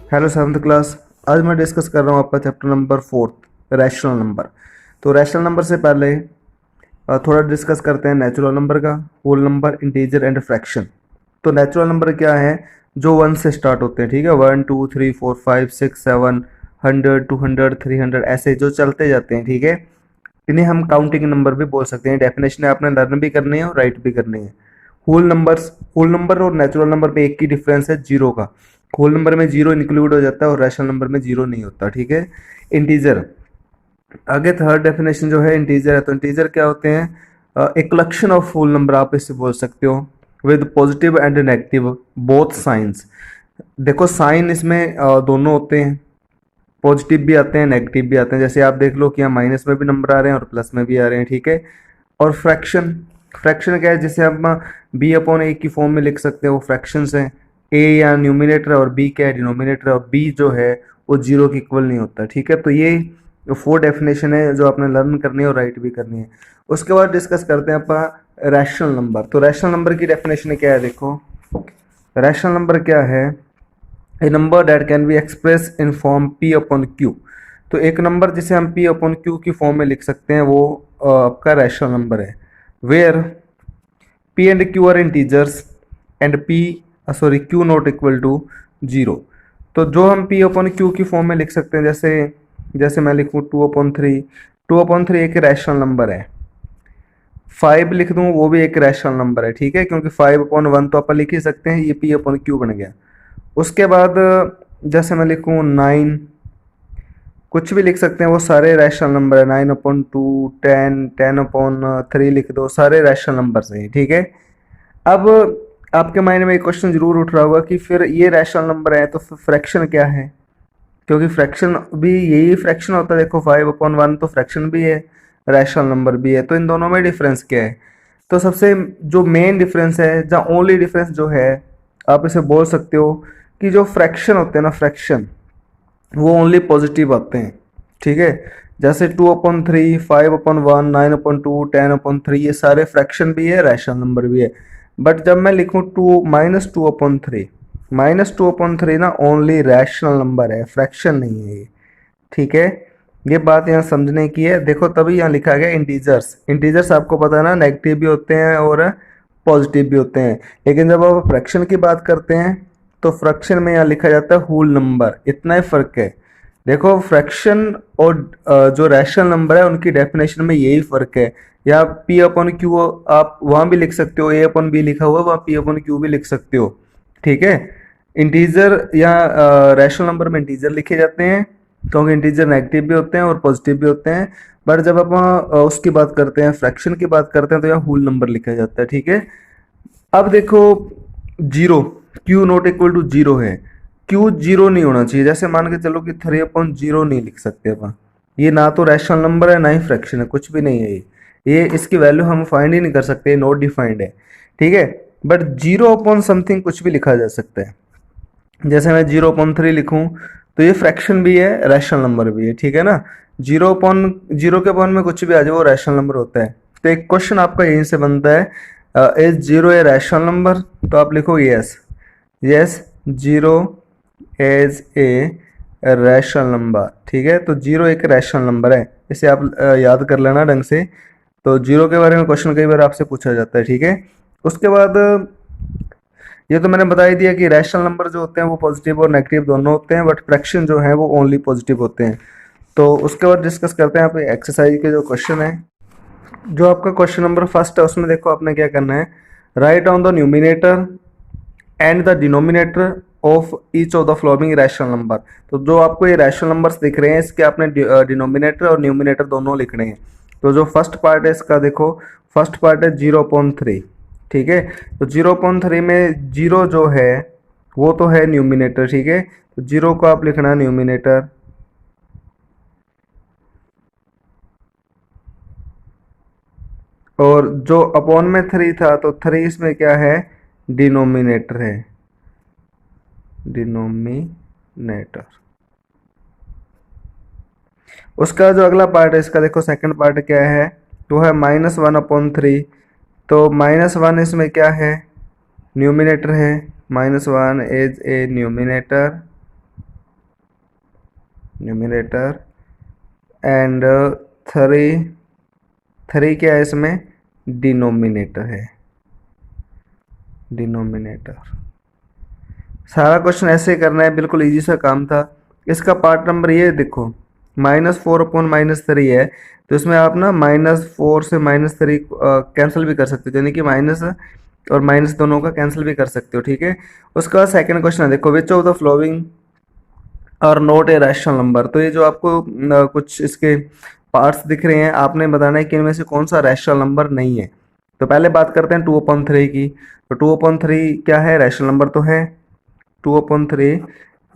Hello seventh class. आज मैं discuss कर रहा हूँ आपका चैप्टर नंबर 4 रैशनल नंबर। तो रैशनल नंबर से पहले थोड़ा डिस्कस करते हैं नेचुरल नंबर का, whole number, integer and fraction. तो नेचुरल नंबर क्या है? जो 1 से स्टार्ट होते हैं, ठीक है। 1 2 3 4 5 6 7 100 200 300 ऐसे जो चलते जाते हैं, ठीक है। इन्हें हम काउंटिंग नंबर भी बोल सकते हैं। डेफिनेशन आपने लर्न भी करनी है और राइट भी करनी है। होल नंबर और नेचुरल नंबर में एक ही डिफरेंस है, जीरो का। होल नंबर में जीरो इंक्लूड हो जाता है और रैशनल नंबर में जीरो नहीं होता, ठीक है। इंटीजर, आगे थर्ड डेफिनेशन जो है इंटीजर है। तो इंटीजर क्या होते हैं? एक कलेक्शन ऑफ होल नंबर आप इससे बोल सकते हो, with positive and negative both science. देखो साइन इसमें दोनों होते हैं, पॉजिटिव भी आते हैं नेगेटिव भी आते हैं। जैसे आप देख लो कि यहाँ माइनस में भी नंबर आ रहे हैं और प्लस में भी आ रहे हैं, ठीक है। और फ्रैक्शन, फ्रैक्शन क्या है? जिसे हम बी अपॉन ए की फॉर्म में लिख सकते हैं, वो फ्रैक्शंस हैं। ए या न्यूमिनेटर और बी क्या है? डिनोमिनेटर। और बी जो है वो जीरो के इक्वल नहीं होता, ठीक है। तो ये 4 डेफिनेशन है जो आपने लर्न करनी है और राइट भी करनी है। उसके बाद डिस्कस करते हैं अपना रैशनल नंबर। तो रैशनल नंबर की डेफिनेशन क्या है? देखो रैशनल नंबर क्या है? A number that can be express in form P upon Q. तो एक नंबर जिसे हम पी अपॉन क्यू की फॉर्म में लिख सकते हैं वो आपका रैशनल नंबर है। Where P and Q are integers and P sorry Q not equal to zero. तो जो हम पी अपॉन क्यू की फॉर्म में लिख सकते हैं, जैसे जैसे मैं लिखूँ 2/3। 2/3 एक रैशनल नंबर है। 5 लिख दूँ वो भी एक रैशनल नंबर है, ठीक है, क्योंकि 5/1 तो अपन लिख ही सकते हैं, ये पी अपॉन क्यू बन गया। उसके बाद जैसे मैं लिखूँ 9, कुछ भी लिख सकते हैं, वो सारे रैशनल नंबर है। 9/2, 10, 10/3 लिख दो, सारे रैशनल नंबर हैं, ठीक है। अब आपके माइंड में एक क्वेश्चन जरूर उठ रहा होगा कि फिर ये रैशनल नंबर है तो फ्रैक्शन क्या है? क्योंकि फ्रैक्शन भी यही फ्रैक्शन होता है। देखो 5/1 तो फ्रैक्शन भी है, रैशनल नंबर भी है, तो इन दोनों में डिफरेंस क्या है? तो सबसे जो मेन डिफरेंस है, जहाँ ओनली डिफरेंस जो है, आप इसे बोल सकते हो कि जो फ्रैक्शन होते हैं ना, फ्रैक्शन वो ओनली पॉजिटिव आते हैं, ठीक है। जैसे 2/3, 5/1, 9/2, 10/3, ये सारे फ्रैक्शन भी है, रैशनल नंबर भी है। बट जब मैं लिखूँ -2/3, -2/3 ना ओनली रैशनल नंबर है, फ्रैक्शन नहीं है ये, ठीक है। ये बात यहाँ समझने की है। देखो तभी यहाँ लिखा गया इंटीजर्स। इंटीजर्स आपको पता है ना, नेगेटिव भी होते हैं और पॉजिटिव भी होते हैं। लेकिन जब आप फ्रैक्शन की बात करते हैं तो फ्रैक्शन में यहाँ लिखा जाता है होल नंबर, इतना ही फर्क है। देखो फ्रैक्शन और जो रैशनल नंबर है उनकी डेफिनेशन में यही फर्क है। या पी अपॉन क्यू आप वहाँ भी लिख सकते हो, ए अपॉन बी लिखा हुआ, वहाँ पी अपॉन क्यू भी लिख सकते हो, ठीक है। इंटीजर या रैशनल नंबर में इंटीजर लिखे जाते हैं, क्योंकि इंटीजर नेगेटिव भी होते हैं और पॉजिटिव भी होते हैं। बट जब आप उसकी बात करते हैं, फ्रैक्शन की बात करते हैं, तो यहाँ होल नंबर लिखा जाता है, ठीक है। अब देखो zero, Q not equal to zero है। क्यू जीरो नहीं होना चाहिए। जैसे मान के चलो कि 3/0 नहीं लिख सकते अपन, ये ना तो रैशनल नंबर है ना ही फ्रैक्शन है, कुछ भी नहीं है ये इसकी वैल्यू हम फाइंड ही नहीं कर सकते, नॉट डिफाइंड है, ठीक है। बट 0/समथिंग कुछ भी लिखा जा सकता है। जैसे मैं 0/3 लिखूं तो ये फ्रैक्शन भी है, रैशनल नंबर भी है, ठीक है ना। 0/0 के अपॉन में कुछ भी आ जाए वो रैशनल नंबर होता है। तो एक क्वेश्चन आपका यहीं से बनता है, is zero a rational number? तो आप लिखो yes, yes zero is a rational number, ठीक है। तो जीरो एक रैशनल नंबर है, इसे आप याद कर लेना ढंग से। तो जीरो के बारे में क्वेश्चन कई बार आपसे पूछा जाता है, ठीक है। उसके बाद ये तो मैंने बता ही दिया कि रैशनल नंबर जो होते हैं वो पॉजिटिव और नेगेटिव दोनों होते हैं, बट फ्रैक्शन जो है वो ओनली पॉजिटिव होते हैं। तो उसके बाद डिस्कस करते हैं आप एक्सरसाइज के जो क्वेश्चन है। जो आपका क्वेश्चन नंबर फर्स्ट है उसमें देखो आपने क्या करना है, right on the numerator and the denominator of each of the flowing rational number. तो जो आपको ये रैशनल नंबर्स दिख रहे हैं इसके आपने डिनोमिनेटर और न्यूमिनेटर दोनों लिखने हैं। तो जो फर्स्ट पार्ट है इसका देखो, फर्स्ट पार्ट है 0/3, ठीक है। तो 0/3 में जीरो जो है वो तो है न्यूमिनेटर, ठीक है। तो जीरो को आप लिखना न्यूमिनेटर, और जो अपॉन में 3 था तो 3 इसमें क्या है? डिनोमिनेटर है, डिनोमिनेटर। उसका जो अगला पार्ट है इसका देखो, सेकंड पार्ट क्या है? तो है -1/3। तो -1 इसमें क्या है? न्यूमिनेटर है, -1 is a numerator, numerator and three, three क्या है इसमें, डिनोमिनेटर है, डिनोमिनेटर। सारा क्वेश्चन ऐसे ही करना है, बिल्कुल इजी सा काम था। इसका पार्ट नंबर ये देखो, -4/-3 है, तो इसमें आप ना -4 से -3 कैंसिल भी कर सकते हो, यानी कि माइनस और माइनस दोनों का कैंसिल भी कर सकते हो, ठीक है। उसका बाद सेकंड क्वेश्चन है, देखो विच ऑफ द फ्लोइंग और नोट ए रैशनल नंबर। तो ये जो आपको कुछ इसके पार्ट्स दिख रहे हैं, आपने बताना है कि इनमें से कौन सा रैशनल नंबर नहीं है। तो पहले बात करते हैं 2/3 की। तो 2/3 क्या है, रैशनल नंबर तो है। 2/3,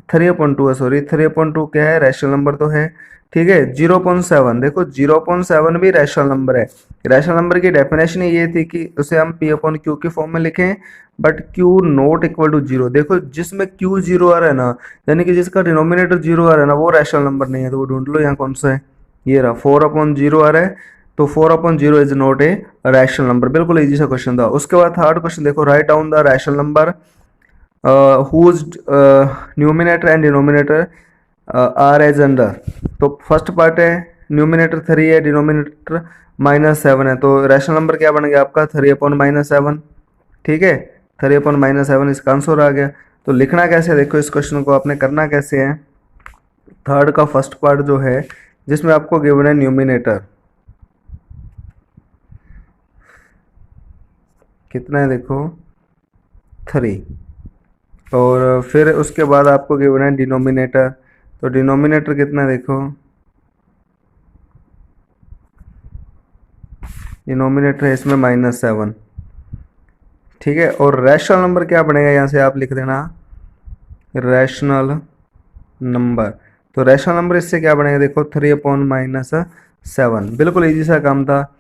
3/2 है, सॉरी 3/2 क्या है, रैशनल नंबर तो है, ठीक है। 0.7, देखो 0.7 भी रैशनल नंबर है। रैशनल नंबर की डेफिनेशन ये थी कि उसे हम P/Q के फॉर्म में लिखें, but Q not equal to 0। देखो जिसमें Q 0 आ रहा है ना, यानी कि जिसका डिनोमिनेटर 0 आ रहा है ना, वो रैशनल नंबर नहीं है। तो वो ढूंढ लो यहाँ कौन सा है, ये रहा 4/0 आ रहा है, तो 4/0 is not a rational number. बिल्कुल इजी सा क्वेश्चन था। उसके बाद थर्ड क्वेश्चन देखो, write down the rational number whose numerator and denominator are as under। तो फर्स्ट पार्ट है, न्यूमिनेटर 3 है, डिनोमिनेटर -7 है, तो रैशनल नंबर क्या बन गया आपका 3/-7, ठीक है। 3/-7 इसका आंसर आ गया। तो लिखना कैसे है, देखो इस क्वेश्चन को आपने करना कैसे है, थर्ड का फर्स्ट पार्ट जो है जिसमें आपको गिवन है न्यूमिनेटर कितना है, देखो 3, और फिर उसके बाद आपको गिवन है डिनोमिनेटर। तो डिनोमिनेटर कितना है, देखो डिनोमिनेटर है इसमें -7, ठीक है। और रैशनल नंबर क्या बनेगा, यहाँ से आप लिख देना रैशनल नंबर। तो रैशनल नंबर इससे क्या बनेगा, देखो 3/-7। बिल्कुल इजी सा काम था।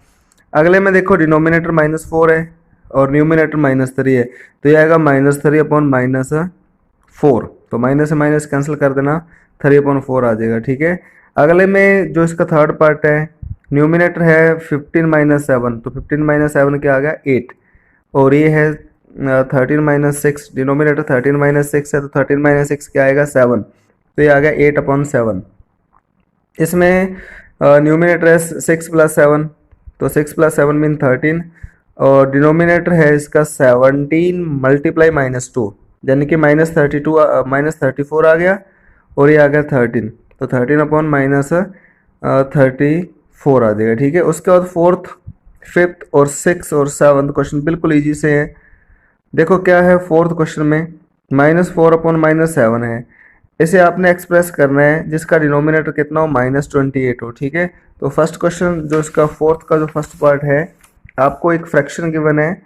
अगले में देखो डिनोमिनेटर -4 है और न्यूमिनेटर -3 है, तो ये आएगा -3/-4। तो माइनस से माइनस कैंसिल कर देना, 3/4 आ जाएगा, ठीक है। अगले में जो इसका थर्ड पार्ट है, न्यूमिनेटर है 15-7, तो 15-7 क्या आ गया 8, और ये है 13-6, डिनोमिनेटर 13-6 है, तो 13-6 क्या आएगा 7, तो ये आ गया 8/7। इसमें न्यूमिनेटर है 6+7, तो 6+7 मीन 13, और डिनोमिनेटर है इसका 17 मल्टीप्लाई -2, यानी कि -34 आ गया, और ये आ गया 13, तो 13/-34 आ जाएगा, ठीक है। उसके बाद फोर्थ, फिफ्थ और सिक्स और सेवन्थ क्वेश्चन बिल्कुल इजी से है। देखो क्या है फोर्थ क्वेश्चन में, -4/-7 है, इसे आपने एक्सप्रेस करना है जिसका डिनोमिनेटर कितना हो, -28 हो, ठीक है। तो फर्स्ट क्वेश्चन जो इसका फोर्थ का जो फर्स्ट पार्ट है, आपको एक फ्रैक्शन गिवन है,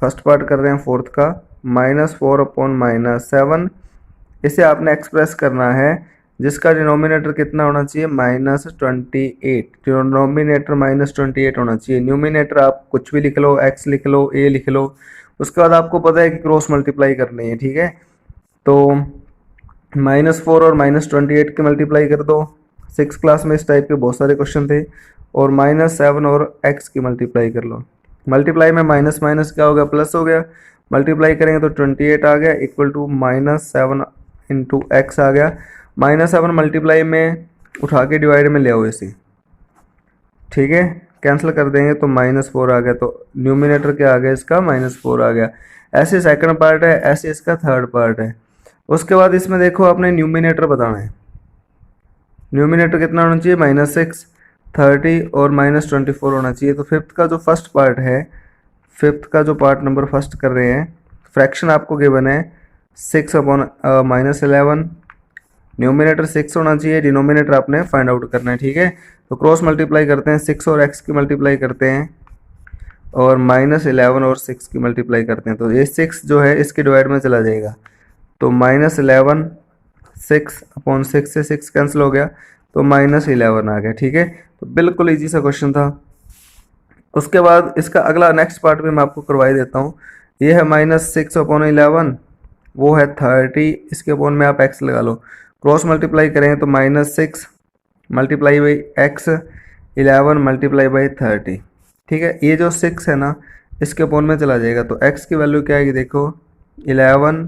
फर्स्ट पार्ट कर रहे हैं फोर्थ का, -4/-7, इसे आपने एक्सप्रेस करना है जिसका डिनोमिनेटर कितना होना चाहिए, -28। डिनोमिनेटर -28 होना चाहिए। न्यूमिनेटर आप कुछ भी लिख लो, x लिख लो, a लिख लो। उसके बाद आपको पता है कि क्रॉस मल्टीप्लाई करनी है, ठीक है। तो -4 और -28 की मल्टीप्लाई कर दो। 6 क्लास में इस टाइप के बहुत सारे क्वेश्चन थे। और -7 और x की मल्टीप्लाई कर लो। मल्टीप्लाई में माइनस माइनस क्या हो गया, प्लस हो गया। मल्टीप्लाई करेंगे तो 28 आ गया, इक्वल टू -7 इंटू एक्स आ गया। -7 मल्टीप्लाई में उठा के डिवाइड में ले आओ इसे, ठीक है। कैंसिल कर देंगे तो -4 आ गया, तो न्यूमिनेटर क्या आ गया इसका, -4 आ गया। ऐसे सेकंड पार्ट है, ऐसे इसका थर्ड पार्ट है। उसके बाद इसमें देखो आपने न्यूमिनेटर बताना है। न्यूमिनेटर कितना होना चाहिए, -6, 30 और -24 होना चाहिए। तो फिफ्थ का जो फर्स्ट पार्ट है, फिफ्थ का जो पार्ट नंबर फर्स्ट कर रहे हैं, फ्रैक्शन आपको गिवन है 6/-11। न्यूमिनेटर 6 होना चाहिए, डिनोमिनेटर आपने फाइंड आउट करना है, ठीक है। तो क्रॉस मल्टीप्लाई करते हैं, 6 और x की मल्टीप्लाई करते हैं, और -11 और 6 की मल्टीप्लाई करते हैं, तो ये 6 जो है इसके डिवाइड में चला जाएगा। तो -11, 6/6 से 6 कैंसिल हो गया, तो -11 आ गया, ठीक है। तो बिल्कुल ईजी सा क्वेश्चन था। उसके बाद इसका अगला नेक्स्ट पार्ट भी मैं आपको करवाई देता हूँ। ये है -6/11, वो है 30, इसके अपॉन में आप x लगा लो। क्रॉस मल्टीप्लाई करें तो -6 multiply by x, 11 multiply by 30, ठीक है। ये जो 6 है ना, इसके अपॉन में चला जाएगा, तो x की वैल्यू क्या आएगी, देखो 11,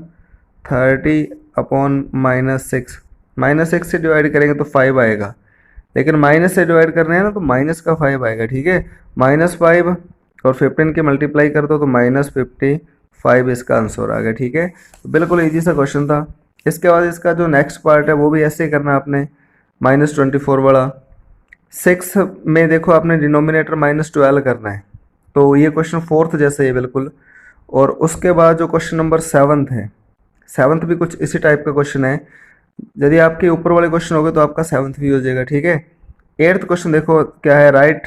30 अपॉन -6, -6 से डिवाइड करेंगे तो 5 आएगा, लेकिन माइनस से डिवाइड कर रहे हैं ना तो माइनस का 5 आएगा, ठीक है। -5 और 15 के मल्टीप्लाई कर दो तो -55 इसका आंसर आ गया, ठीक है। तो बिल्कुल ईजी सा क्वेश्चन था। इसके बाद इसका जो नेक्स्ट पार्ट है वो भी ऐसे ही करना है आपने, -24 वाला। 6 में देखो आपने डिनोमिनेटर -12 करना है, तो ये क्वेश्चन फोर्थ जैसे है बिल्कुल। और उसके बाद जो क्वेश्चन नंबर 7th है, 7th भी कुछ इसी टाइप का क्वेश्चन है। यदि आपके ऊपर वाले क्वेश्चन हो गए तो आपका 7th भी हो जाएगा, ठीक है। 8th क्वेश्चन देखो क्या है, write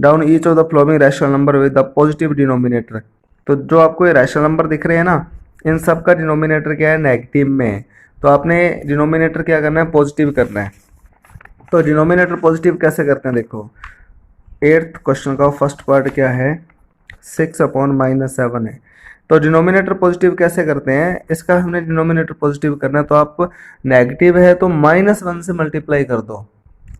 down each of the flowing rational number with the positive denominator. तो जो आपको ये रैशनल नंबर दिख रहे हैं ना, इन सब का डिनोमिनेटर क्या है, नेगेटिव में है। तो आपने डिनोमिनेटर क्या करना है, पॉजिटिव करना है। तो डिनोमिनेटर पॉजिटिव कैसे करते हैं देखो, 8th क्वेश्चन का फर्स्ट पार्ट क्या है, 6/-7 है। तो डिनोमिनेटर पॉजिटिव कैसे करते हैं, इसका हमने डिनोमिनेटर पॉजिटिव करना है तो आप नेगेटिव है तो -1 से मल्टीप्लाई कर दो।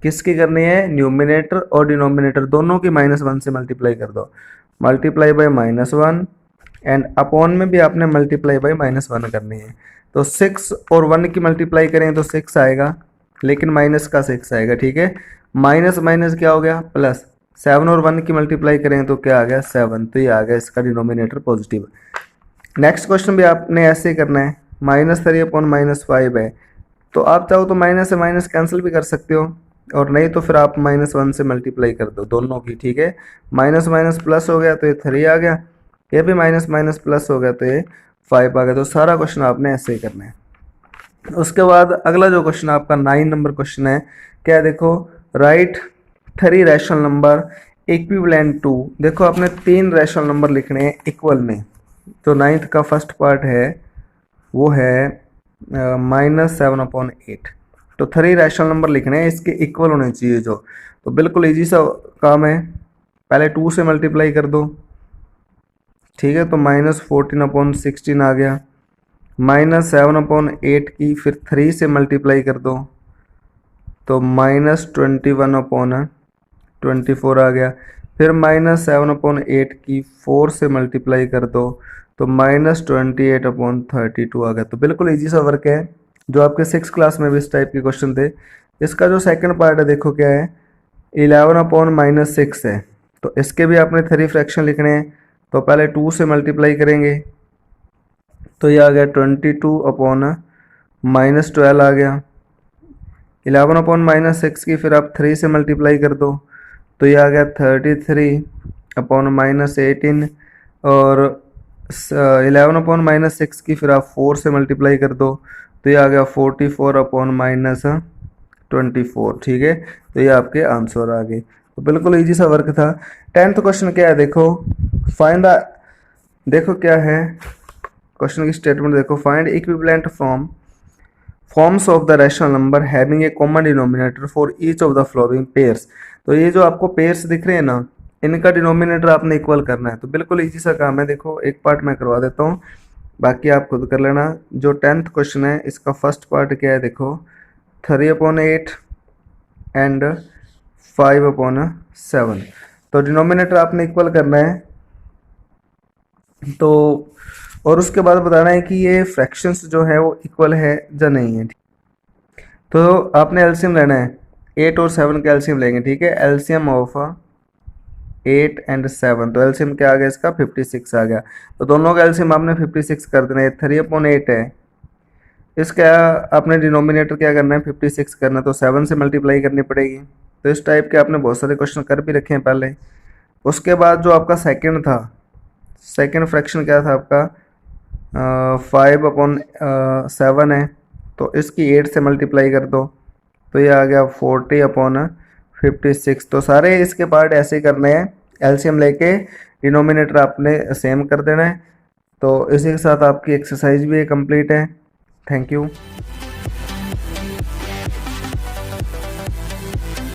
किसकी करनी है, न्यूमिनेटर और डिनोमिनेटर दोनों की -1 से मल्टीप्लाई कर दो। मल्टीप्लाई बाय -1 एंड अपॉन में भी आपने मल्टीप्लाई बाय -1 करनी है। तो 6 और 1 की मल्टीप्लाई करें तो 6 आएगा, लेकिन माइनस का 6 आएगा, ठीक है। माइनस माइनस क्या हो गया, प्लस। 7 और 1 की मल्टीप्लाई करें तो क्या आ गया, 7। तो ये आ गया इसका डिनोमिनेटर पॉजिटिव। नेक्स्ट क्वेश्चन भी आपने ऐसे ही करना है, -3/-5 है। तो आप चाहो तो माइनस से माइनस कैंसिल भी कर सकते हो, और नहीं तो फिर आप -1 से मल्टीप्लाई कर दो दोनों की, ठीक है। माइनस माइनस प्लस हो गया तो ये 3 आ गया, ये भी माइनस माइनस प्लस हो गया तो ये 5 आ गया। तो सारा क्वेश्चन आपने ऐसे ही करना है। उसके बाद अगला जो क्वेश्चन आपका 9 नंबर क्वेश्चन है, क्या है देखो, write 3 rational number equivalent to. देखो आपने 3 रैशनल नंबर लिखने हैं इक्वल में। तो 9th का फर्स्ट पार्ट है वो है -7/8। तो 3 रैशनल नंबर लिखने हैं, इसके इक्वल होने चाहिए जो। तो बिल्कुल इजी सा काम है, पहले 2 से मल्टीप्लाई कर दो, ठीक है। तो -14/16 आ गया। -7/8 की फिर 3 से मल्टीप्लाई कर दो तो -21/24 आ गया। फिर -7/8 की 4 से मल्टीप्लाई कर दो तो -28/32 आ गया। तो बिल्कुल इजी सा वर्क है, जो आपके 6th क्लास में भी इस टाइप के क्वेश्चन थे। इसका जो सेकंड पार्ट है देखो क्या है, 11/-6 है। तो इसके भी आपने 3 फ्रैक्शन लिखने हैं, तो पहले 2 से मल्टीप्लाई करेंगे तो ये आ गया 22/-12 आ गया। 11/-6 की फिर आप 3 से मल्टीप्लाई कर दो तो ये आ गया 33/-18। और 11/-6 की फिर आप 4 से मल्टीप्लाई कर दो तो ये आ गया 44/-24, ठीक है। तो ये आपके आंसर आ गए। तो बिल्कुल इजी सा वर्क था। 10th क्वेश्चन क्या है देखो, फाइंड द, देखो क्या है क्वेश्चन की स्टेटमेंट देखो, find equivalent forms of the rational number having a common denominator for each of the flowing pairs. तो ये जो आपको पेयर्स दिख रहे हैं ना, इनका डिनोमिनेटर आपने इक्वल करना है। तो बिल्कुल इजी सा काम है, देखो एक पार्ट मैं करवा देता हूँ, बाकी आप खुद कर लेना। जो 10th क्वेश्चन है इसका फर्स्ट पार्ट क्या है देखो, 3/8 एंड 5/7। तो डिनोमिनेटर आपने इक्वल करना है। तो और उसके बाद बताना है कि ये फ्रैक्शंस जो है वो इक्वल है या नहीं है। तो आपने एलसीएम लेना है, 8 और 7 का एलसीएम लेंगे, ठीक है। एलसीएम ऑफ 8 एंड 7, तो एलसीएम क्या आ गया इसका, 56 आ गया। तो दोनों का एलसीएम आपने 56 कर देना है। 3/8 है, इसका आपने डिनोमिनेटर क्या करना है, 56 करना है, तो 7 से मल्टीप्लाई करनी पड़ेगी। तो इस टाइप के आपने बहुत सारे क्वेश्चन कर भी रखे हैं पहले। उसके बाद जो आपका सेकंड था, सेकंड फ्रैक्शन क्या था आपका, 5/7 है। तो इसकी 8 से मल्टीप्लाई कर दो तो ये आ गया 40/56। तो सारे इसके पार्ट ऐसे ही करने हैं, एलसीएम लेके डिनोमिनेटर आपने सेम कर देना है। तो इसी के साथ आपकी एक्सरसाइज भी कंप्लीट है। Thank you.